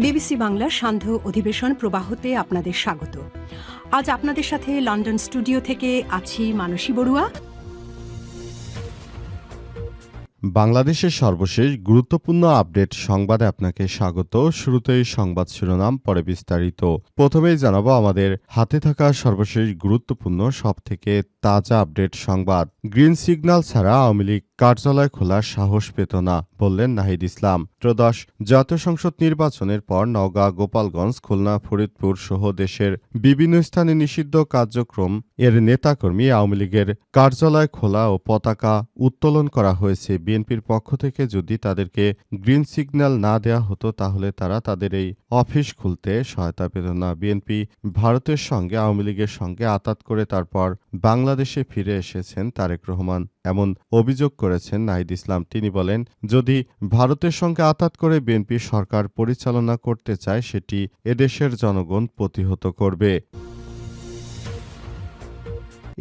BBC বাংলার সান্ধ্য অধিবেশন প্রবাহতে আপনাদের স্বাগত। আজ আপনাদের সাথে লন্ডন স্টুডিও থেকে আছি মানসী বড়ুয়া। বাংলাদেশের সর্বশেষ গুরুত্বপূর্ণ আপডেট সংবাদে আপনাকে স্বাগত। শুরুতেই সংবাদ শিরোনাম, পরে বিস্তারিত। প্রথমেই জানাবো আমাদের হাতে থাকা সর্বশেষ গুরুত্বপূর্ণ সবথেকে তাজা আপডেট সংবাদ। গ্রিন সিগন্যাল ছাড়া আওয়ামী লীগ কার্যালয় খোলার সাহস পেত না, বললেন নাহিদ ইসলাম। ত্রয়োদশ জাতীয় সংসদ নির্বাচনের পর নওগাঁ, গোপালগঞ্জ, খুলনা, ফরিদপুর সহ দেশের বিভিন্ন স্থানে নিষিদ্ধ কার্যক্রম এর নেতাকর্মী আওয়ামী লীগের কার্যালয় খোলা ও পতাকা উত্তোলন করা হয়েছে। বিএনপির পক্ষ থেকে যদি তাদেরকে গ্রিন সিগন্যাল না দেওয়া হতো তাহলে তারা তাদের এই অফিস খুলতে সহায়তা পেত না। বিএনপি ভারতের সঙ্গে আওয়ামী লীগের সঙ্গে আঁতাত করে তারপর বাংলাদেশে ফিরে এসেছেন তারেক রহমান, এমন অভিযোগ করেছেন নাহিদ ইসলাম। তিনি বলেন, যদি ভারতের সঙ্গে আঁতাত করে বিএনপি সরকার পরিচালনা করতে চায় সেটি এদেশের জনগণ প্রতিহত করবে।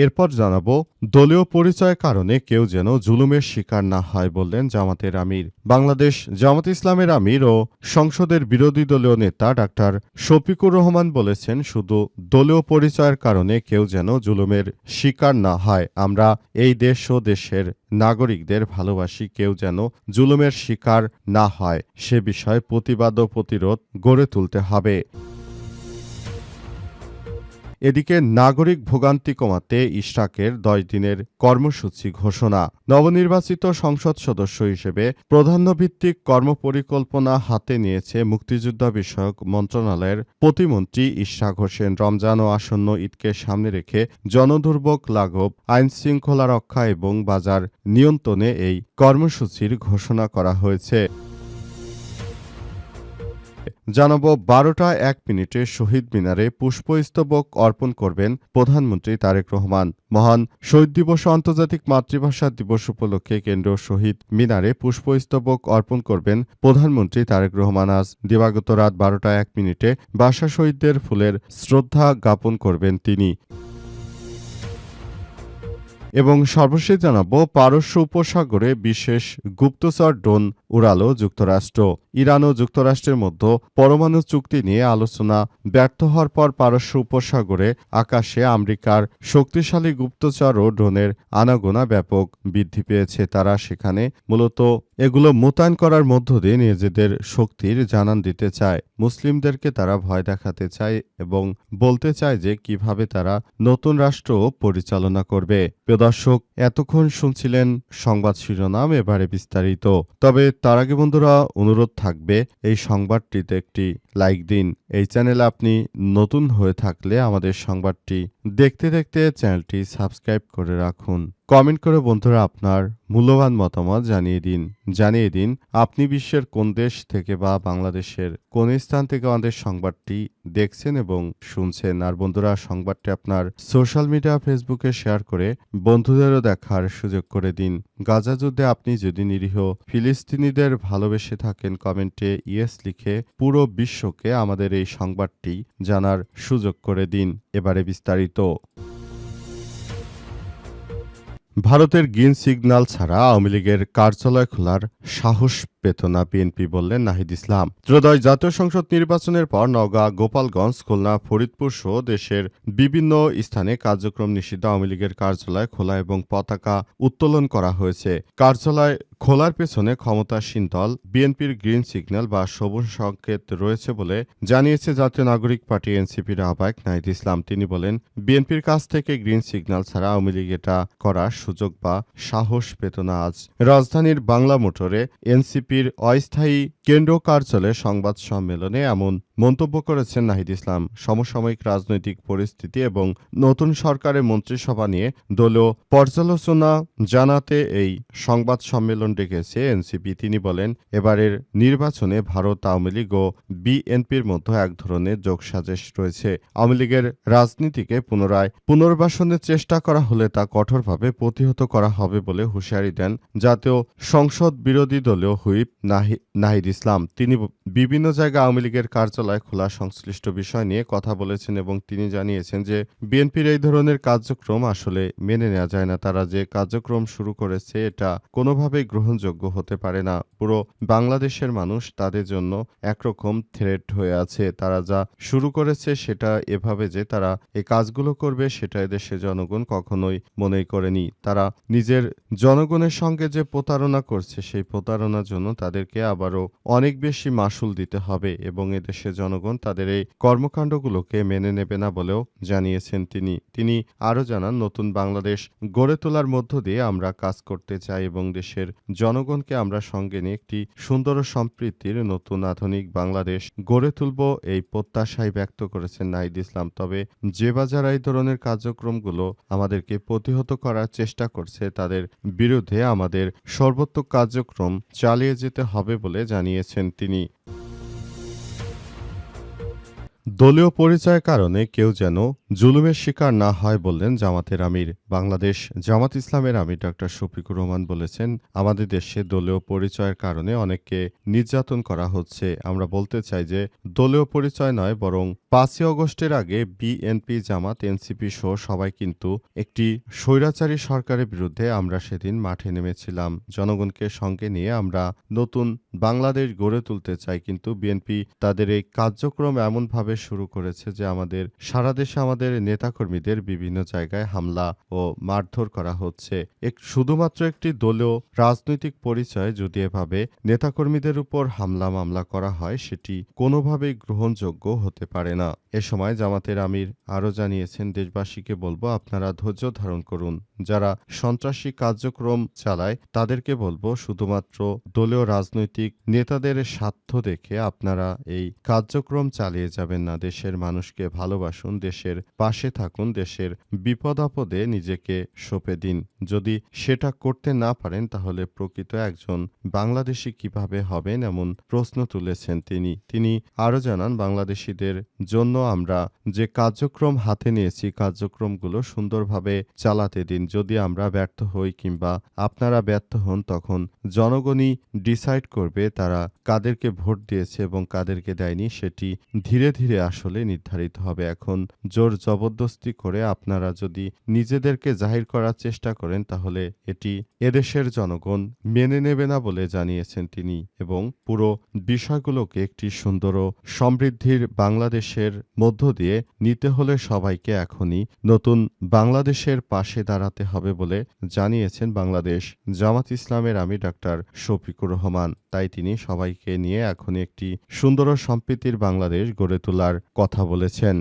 এরপর জানাবো, দলীয় পরিচয়ের কারণে কেউ যেন জুলুমের শিকার না হয়, বললেন জামাতের আমির। বাংলাদেশ জামাত ইসলামের আমির ও সংসদের বিরোধী দলীয় নেতা ডাক্তার শফিকুর রহমান বলেছেন, শুধু দলীয় পরিচয়ের কারণে কেউ যেন জুলুমের শিকার না হয়। আমরা এই দেশ ও দেশের নাগরিকদের ভালোবাসি, কেউ যেন জুলুমের শিকার না হয় সে বিষয়ে প্রতিবাদ ও প্রতিরোধ গড়ে তুলতে হবে। এদিকে নাগরিক ভোগান্তি কমাতে ইশরাকের 10 দিনের কর্মসূচি ঘোষণা। নবনির্বাচিত সংসদ সদস্য হিসেবে প্রাধান্যভিত্তিক কর্মপরিকল্পনা হাতে নিয়েছে মুক্তিযুদ্ধ বিষয়ক মন্ত্রণালয়ের প্রতিমন্ত্রী ইশরাক হোসেন। রমজান ও আসন্ন ঈদকে সামনে রেখে জনদুর্ভোগ লাঘব, আইনশৃঙ্খলা রক্ষা এবং বাজার নিয়ন্ত্রণে এই কর্মসূচির ঘোষণা করা হয়েছে। জানাবো, 12টা 1 শহীদ মিনারে পুষ্পস্তবক অর্পণ করবেন প্রধানমন্ত্রী তারেক রহমান। মহান শহীদ দিবস ও আন্তর্জাতিক মাতৃভাষা দিবস উপলক্ষে কেন্দ্রীয় শহীদ মিনারে পুষ্পস্তবক অর্পণ করবেন প্রধানমন্ত্রী তারেক রহমান। আজ দিবাগত রাত 12টা 1 ভাষা শহীদদের ফুলের শ্রদ্ধা জ্ঞাপন করবেন তিনি। এবং সর্বশেষ জানাবো, পারস্য উপসাগরে বিশেষ গুপ্তচর ড্রোন উড়ালো যুক্তরাষ্ট্র। ইরান ও যুক্তরাষ্ট্রের মধ্যে পরমাণু চুক্তি নিয়ে আলোচনা ব্যর্থ হওয়ার পর পারস্য উপসাগরে আকাশে আমেরিকার শক্তিশালী গুপ্তচর ও ড্রোনের আনাগোনা ব্যাপক বৃদ্ধি পেয়েছে। তারা সেখানে মূলত এগুলো মোতায়েন করার মধ্য দিয়ে নিজেদের শক্তির জানান দিতে চায়। মুসলিমদেরকে তারা ভয় দেখাতে চায় এবং বলতে চায় যে কিভাবে তারা নতুন রাষ্ট্র পরিচালনা করবে। দর্শক, এতক্ষণ শুনছিলেন সংবাদ শিরোনাম, এবারে বিস্তারিত। তবে তার আগে বন্ধুরা, অনুরোধ থাকবে এই সংবাদটিতে একটি লাইক দিন। এই চ্যানেলে আপনি নতুন হয়ে থাকলে আমাদের সংবাদটি দেখতে দেখতে চ্যানেলটি সাবস্ক্রাইব করে রাখুন। কমেন্ট করে বন্ধুরা আপনার মূল্যবান মতামত জানিয়ে দিন আপনি বিশ্বের কোন দেশ থেকে বা বাংলাদেশের কোন স্থান থেকে আমাদের সংবাদটি দেখছেন এবং শুনছেন। আর বন্ধুরা, সংবাদটি আপনার সোশ্যাল মিডিয়া ফেসবুকে শেয়ার করে বন্ধুদেরও দেখার সুযোগ করে দিন। গাজা যুদ্ধে আপনি যদি নিরীহ ফিলিস্তিনিদের ভালোবেসে থাকেন, কমেন্টে ইয়েস লিখে পুরো বিশ্বকে আমাদের এই সংবাদটি জানার সুযোগ করে দিন। এবারে বিস্তারিত। ভারতের গ্রিন সিগন্যাল ছাড়া আওয়ামী লীগের কার্যালয় খোলার সাহস পেত না বিএনপি, বললেন নাহিদ ইসলাম। ত্রয়োদশ জাতীয় সংসদ নির্বাচনের পর নওগাঁ, গোপালগঞ্জ, খুলনা, ফরিদপুর সহ দেশের বিভিন্ন স্থানে কার্যক্রম নিষিদ্ধ আওয়ামী লীগের কার্যালয় খোলা এবং পতাকা উত্তোলন করা হয়েছে। কার্যালয় খোলার পেছনে ক্ষমতাসীন দল বিএনপির গ্রিন সিগন্যাল বা সবুজ সংকেত রয়েছে বলে জানিয়েছে জাতীয় নাগরিক পার্টি এনসিপির আহ্বায়ক নাহিদ ইসলাম। তিনি বলেন, বিএনপির কাছ থেকে গ্রিন সিগন্যাল ছাড়া আওয়ামী লীগ এটা করার সুযোগ বা সাহস পেত না। আজ রাজধানীর বাংলা মোটরে এনসিপির অস্থায়ী কেন্দ্রীয় কার্যালয়ে সংবাদ সম্মেলনে এমন মন্তব্য করেছেন নাহিদ ইসলাম। সমসাময়িক রাজনৈতিক পরিস্থিতি এবং নতুন সরকারের মন্ত্রিসভা নিয়ে দলীয় পর্যালোচনা জানাতে এই সংবাদ সম্মেলন ডেকেছে এনসিপি। তিনি বলেন, এবারের নির্বাচনে ভারত, আওয়ামী লীগ ও বিএনপির মধ্যে এক ধরনের যোগসাজশ রয়েছে। আওয়ামী লীগের রাজনীতিকে পুনর্বাসনের চেষ্টা করা হলে তা কঠোরভাবে প্রতিহত করা হবে বলে হুঁশিয়ারি দেন জাতীয় সংসদ বিরোধী দলীয় হুইপ নাহিদ ইসলাম। তিনি বিভিন্ন জায়গায় আওয়ামী লীগের কার্যালয় বিশ্ববিদ্যালয় খোলা সংশ্লিষ্ট বিষয় নিয়ে কথা বলেছেন এবং তিনি জানিয়েছেন যে বিএনপির এই ধরনের কার্যক্রম আসলে মেনে নেওয়া যায় না। তারা যে কার্যক্রম শুরু করেছে এটা কোনোভাবেই গ্রহণযোগ্য হতে পারে না। পুরো বাংলাদেশের মানুষ তাদের জন্য একরকম থ্রেট হয়ে আছে। তারা যা শুরু করেছে সেটা এভাবে যে তারা এই কাজগুলো করবে সেটা এদেশের জনগণ কখনোই মনেই করেনি। তারা নিজের জনগণের সঙ্গে যে প্রতারণা করছে সেই প্রতারণার জন্য তাদেরকে আবারও অনেক বেশি মাশুল দিতে হবে এবং এদেশের জনগণ তাদের এই কর্মকাণ্ডগুলোকে মেনে নেবে না বলেও জানিয়েছেন তিনি। তিনি আরও জানান, নতুন বাংলাদেশ গড়ে তোলার মধ্য দিয়ে আমরা কাজ করতে চাই এবং দেশের জনগণকে আমরা সঙ্গে নিয়ে একটি সুন্দর ও সম্প্রীতির নতুন আধুনিক বাংলাদেশ গড়ে তুলব এই প্রত্যাশাই ব্যক্ত করেছেন নাহিদ ইসলাম। তবে যে বা যারা এই ধরনের কার্যক্রমগুলো আমাদেরকে প্রতিহত করার চেষ্টা করছে তাদের বিরুদ্ধে আমাদের সর্বোত্তম কার্যক্রম চালিয়ে যেতে হবে বলে জানিয়েছেন তিনি। দলীয় পরিচয়ের কারণে কেউ যেন জুলুমের শিকার না হয় বললেন জামাতের আমির। বাংলাদেশ জামাত ইসলামের আমির ডক্টর শফিকুর রহমান বলেছেন, আমাদের দেশে দলীয় পরিচয়ের কারণে অনেককে নির্যাতন করা হচ্ছে। আমরা বলতে চাই যে দলীয় পরিচয় নয়, বরং ৫ই অগস্টের আগে বিএনপি, জামাত, এনসিপি সহ সবাই কিন্তু একটি স্বৈরাচারী সরকারের বিরুদ্ধে আমরা সেদিন মাঠে নেমেছিলাম। জনগণকে সঙ্গে নিয়ে আমরা নতুন বাংলাদেশ গড়ে তুলতে চাই, কিন্তু বিএনপি তাদের এই কার্যক্রম এমনভাবে শুরু করেছে যে আমাদের সারা দেশে আমাদের নেতাকর্মীদের বিভিন্ন জায়গায় হামলা ও মারধর করা হচ্ছে। শুধুমাত্র একটি দলীয় রাজনৈতিক পরিচয় যদি এভাবে নেতাকর্মীদের উপর হামলা মামলা করা হয় সেটি কোনোভাবেই গ্রহণযোগ্য হতে পারে না। এ সময় জামাতের আমির আরও জানিয়েছেন, দেশবাসীকে বলবো আপনারা ধৈর্য ধারণ করুন। যারা সন্ত্রাসী কার্যক্রম চালায় তাদেরকে বলবো শুধুমাত্র দলীয় রাজনৈতিক নেতাদের স্বার্থ দেখে আপনারা এই কার্যক্রম চালিয়ে যাবেন না। দেশের মানুষকে ভালোবাসুন, দেশের পাশে থাকুন, দেশের বিপদ আপদে নিজেকে সঁপে দিন। যদি সেটা করতে না পারেন তাহলে প্রকৃত একজন বাংলাদেশী কিভাবে হবেন এমন প্রশ্ন তুলেছেন তিনি। তিনি আরও জানান, বাংলাদেশিদের জন্য আমরা যে কার্যক্রম হাতে নিয়েছি কার্যক্রমগুলো সুন্দরভাবে চালাতে দিন। যদি আমরা ব্যর্থ হই কিংবা আপনারা ব্যর্থ হন তখন জনগণই ডিসাইড করবে তারা কাদেরকে ভোট দিয়েছে এবং কাদেরকে দেয়নি, সেটি ধীরে ধীরে আসলে নির্ধারিত হবে। এখন জোর জবরদস্তি করে আপনারা যদি নিজেদেরকে জাহির করার চেষ্টা করেন তাহলে এটি এদেশের জনগণ মেনে নেবে না বলে জানিয়েছেন তিনি এবং পুরো বিষয়গুলোকে একটি সুন্দর ও সমৃদ্ধির বাংলাদেশের মধ্য দিয়ে নিতে হলে সবাইকে এখনই নতুন বাংলাদেশের পাশে দাঁড়াতে হবে বলে জানিয়েছেন বাংলাদেশ জামাত ইসলামের আমির ডাক্তার শফিকুর রহমান। তাই তিনি সবাইকে নিয়ে এখনই একটি সুন্দর ও সম্প্রীতির বাংলাদেশ গড়ে তোলার কথা বলেছেন।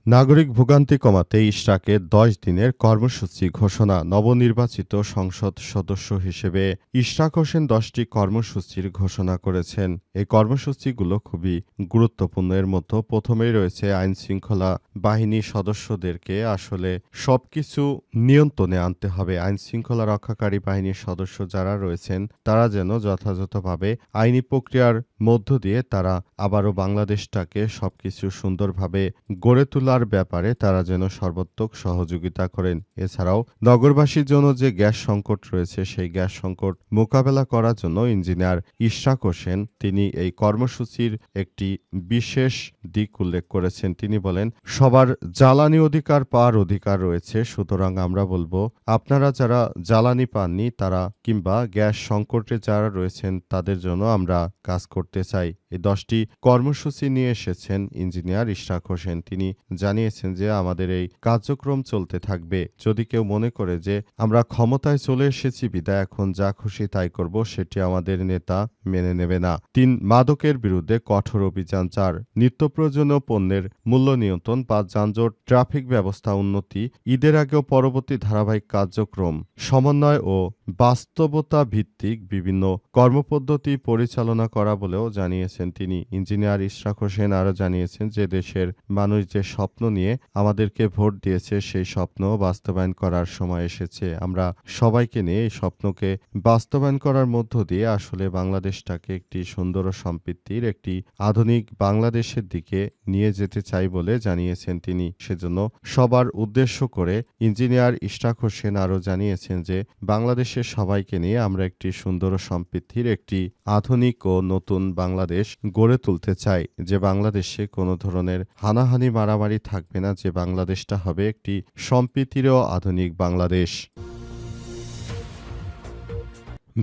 নাগরিক ভোগান্তি কমাতে ইশরাকের ১০ দিনের কর্মসূচি ঘোষণা। নবনির্বাচিত সংসদ সদস্য হিসেবে ইশরাক হোসেন ১০টি কর্মসূচির ঘোষণা করেছেন। এই কর্মসূচিগুলো খুবই গুরুত্বপূর্ণ। এর মধ্যে প্রথমেই রয়েছে আইন শৃঙ্খলা বাহিনীর সদস্যদেরকে আসলে সবকিছু নিয়ন্ত্রণে আনতে হবে। আইন শৃঙ্খলা রক্ষাকারী বাহিনীর সদস্য যারা রয়েছেন তারা যেন যথাযথভাবে আইনি প্রক্রিয়ার মধ্য দিয়ে তারা আবারও বাংলাদেশটাকে সবকিছু সুন্দরভাবে গড়ে তোলার ব্যাপারে তারা যেন সর্বাত্মক সহযোগিতা করেন। এছাড়াও নগরবাসীর জন্য যে গ্যাস সংকট রয়েছে সেই গ্যাস সংকট মোকাবেলা করার জন্য ইঞ্জিনিয়ার ইশরাক হোসেন তিনি এই কর্মসূচির একটি বিশেষ দিক উল্লেখ করেছেন। তিনি বলেন, সবার জ্বালানি অধিকার পাওয়ার অধিকার রয়েছে, সুতরাং আমরা বলবো আপনারা যারা জ্বালানি পাননি তারা কিংবা গ্যাস সংকটে যারা রয়েছেন তাদের জন্য আমরা কাজ করতে চাই। এই 10টি কর্মসূচি নিয়ে এসেছেন ইঞ্জিনিয়ার ইশরাক হোসেন। তিনি জানিয়েছেন যে আমাদের এই কার্যক্রম চলতে থাকবে। যদি কেউ মনে করে যে আমরা ক্ষমতায় চলে এসেছি বিদায় এখন যা খুশি তাই করব, সেটি আমাদের নেতা মেনে নেবে না। ৩ মাদকের বিরুদ্ধে কঠোর অভিযান। ৪ নিত্য প্রয়োজনীয় পণ্যের মূল্য নিয়ন্ত্রণ। ৫ যানজট ট্রাফিক ব্যবস্থা উন্নতি। ঈদের আগেও পরবর্তী ধারাবাহিক কার্যক্রম সমন্বয় ও বাস্তবতা ভিত্তিক বিভিন্ন কর্মপদ্ধতি পরিচালনা করা বলেও জানিয়েছেন তিনি। ইঞ্জিনিয়ার ইশরাক হোসেন আরও জানিয়েছেন যে দেশের মানুষ যে স্বপ্ন নিয়ে আমাদেরকে ভোট দিয়েছে সেই স্বপ্ন বাস্তবায়ন করার সময় এসেছে। আমরা সবাইকে নিয়ে এই স্বপ্নকে বাস্তবায়ন করার মধ্য দিয়ে আসলে বাংলাদেশটাকে একটি সুন্দর ও সম্প্রীতির একটি আধুনিক বাংলাদেশের দিকে নিয়ে যেতে চাই বলে জানিয়েছেন তিনি। সেজন্য সবার উদ্দেশ্য করে ইঞ্জিনিয়ার ইশরাক হোসেন আরও জানিয়েছেন যে বাংলাদেশের সবাইকে নিয়ে আমরা একটি সুন্দর ও সম্প্রীতির একটি আধুনিক ও নতুন বাংলাদেশ গড়ে তুলতে চাই, যে বাংলাদেশে কোনো ধরনের হানাহানি মারামারি থাকবে না, যে বাংলাদেশটা হবে একটি সম্প্রীতির ও আধুনিক বাংলাদেশ।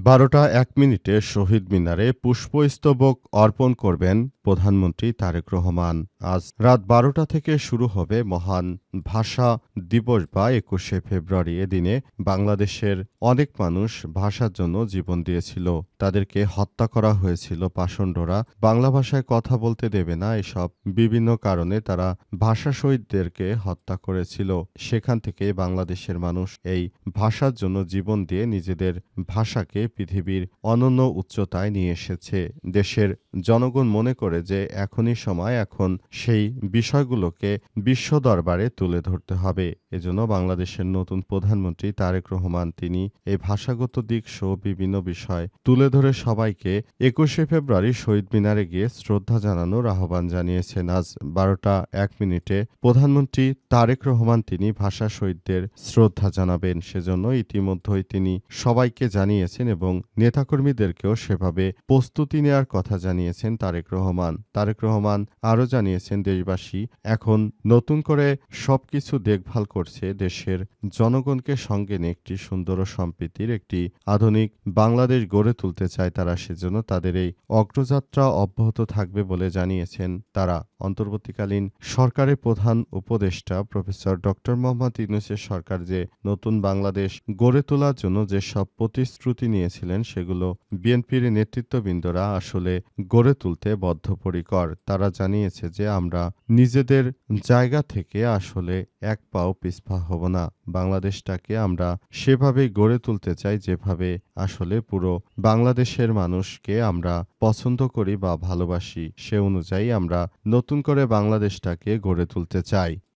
12:01 শহীদ মিনারে পুষ্পস্তবক অর্পণ করবেন প্রধানমন্ত্রী তারেক রহমান। আজ রাত 12টা থেকে শুরু হবে মহান ভাষা দিবস বা 21শে ফেব্রুয়ারি। এদিনে বাংলাদেশের অনেক মানুষ ভাষার জন্য জীবন দিয়েছিল, তাদেরকে হত্যা করা হয়েছিল পাষণ্ডরা। বাংলা ভাষায় কথা বলতে দেবে না, এসব বিভিন্ন কারণে তারা ভাষা শহীদদেরকে হত্যা করেছিল। সেখান থেকে বাংলাদেশের মানুষ এই ভাষার জন্য জীবন দিয়ে নিজেদের ভাষাকে পৃথিবীর অনন্য উচ্চতায় নিয়ে এসেছে। দেশের জনগণ মনে করে যে এখনই সময়, এখন সেই বিষয়গুলোকে বিশ্ব দরবারে তুলে ধরতে হবে। এজন্য বাংলাদেশের নতুন প্রধানমন্ত্রী তারেক রহমান তিনি এই ভাষাগত দিক সহ বিভিন্ন বিষয় তুলে ধরে সবাইকে 21শে ফেব্রুয়ারি শহীদ মিনারে গিয়ে শ্রদ্ধা জানানোর আহ্বান জানিয়েছেন। আজ 12:01 প্রধানমন্ত্রী তারেক রহমান তিনি ভাষা শহীদদের শ্রদ্ধা জানাবেন। সেজন্য ইতিমধ্যেই তিনি সবাইকে জানিয়েছেন এবং নেতাকর্মীদেরকেও সেভাবে প্রস্তুতি নেওয়ার কথা জানিয়েছেন তারেক রহমান। তারেক রহমান আরও জানিয়েছেন, দেশবাসী এখন নতুন করে সবকিছু দেখভাল করছে, দেশের জনগণকে সঙ্গে নিয়ে একটি সুন্দর ও সম্প্রীতির একটি আধুনিক বাংলাদেশ গড়ে তুলতে চায় তারা। সেজন্য তাদের এই অগ্রযাত্রা অব্যাহত থাকবে বলে জানিয়েছেন তারা। অন্তর্বর্তীকালীন সরকারের প্রধান উপদেষ্টা প্রফেসর ডক্টর মোহাম্মদ ইউনূসের সরকার যে নতুন বাংলাদেশ গড়ে তোলার জন্য যেসব প্রতিশ্রুতি নিয়েছিলেন সেগুলো বিএনপির নেতৃত্ববৃন্দরা আসলে গড়ে তুলতে বদ্ধপরিকর। তারা জানিয়েছে যে আমরা নিজেদের জায়গা থেকে আসলে এক পাও পিছপা হব না। বাংলাদেশটাকে আমরা সেভাবেই গড়ে তুলতে চাই যেভাবে আসলে পুরো বাংলাদেশের মানুষকে আমরা পছন্দ করি বা ভালোবাসি। সে অনুযায়ী আমরা নতুন করে বাংলাদেশটাকে গড়ে তুলতে চাই।